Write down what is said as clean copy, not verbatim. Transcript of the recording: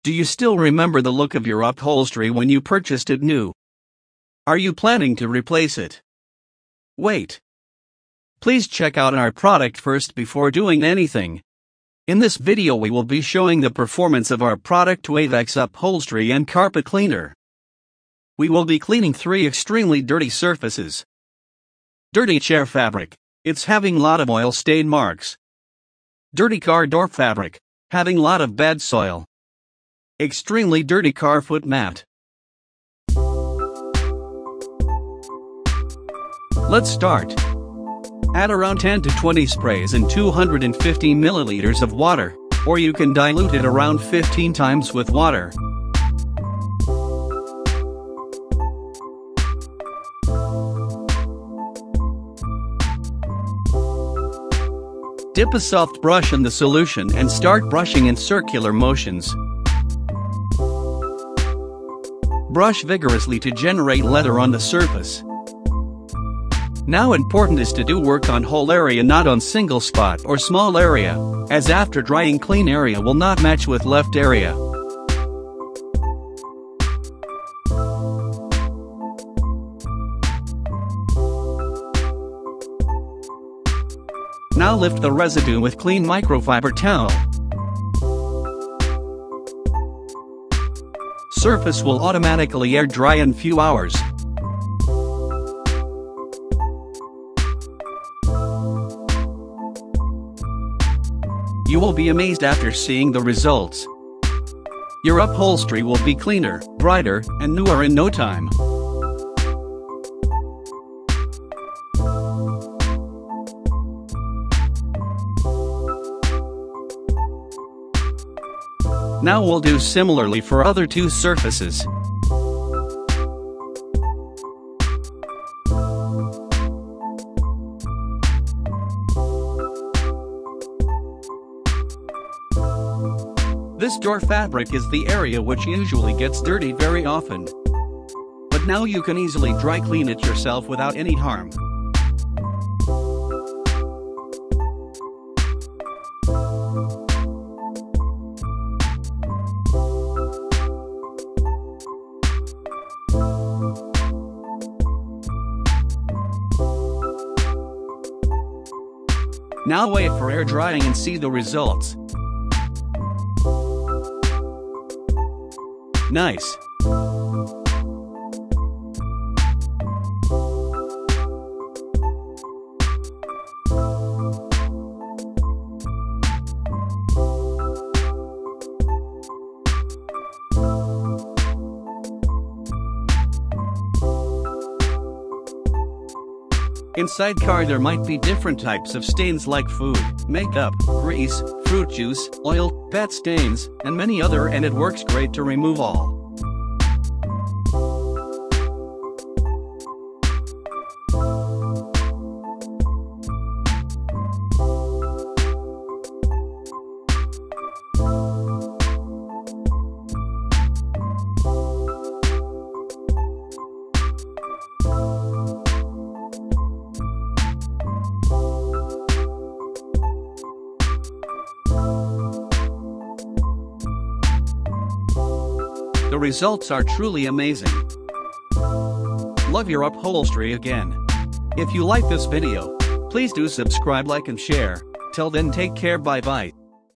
Do you still remember the look of your upholstery when you purchased it new? Are you planning to replace it? Wait. Please check out our product first before doing anything. In this video we will be showing the performance of our product Wavex Upholstery and Carpet Cleaner. We will be cleaning 3 extremely dirty surfaces. Dirty chair fabric, it's having lot of oil stain marks. Dirty car door fabric, having lot of bad soil. Extremely dirty car foot mat. Let's start. Add around 10 to 20 sprays in 250 milliliters of water, or you can dilute it around 15 times with water. Dip a soft brush in the solution and start brushing in circular motions. Brush vigorously to generate leather on the surface. Now important is to do work on whole area, not on single spot or small area, as after drying clean area will not match with left area. Now lift the residue with clean microfiber towel. Surface will automatically air dry in few hours. You will be amazed after seeing the results. Your upholstery will be cleaner, brighter, and newer in no time. Now we'll do similarly for other 2 surfaces. This door fabric is the area which usually gets dirty very often. But now you can easily dry clean it yourself without any harm. Now wait for air drying and see the results. Nice. Inside car there might be different types of stains like food, makeup, grease, fruit juice, oil, pet stains, and many other, and it works great to remove all. The results are truly amazing. Love your upholstery again. If you like this video, please do subscribe, like and share. Till then, take care, bye bye.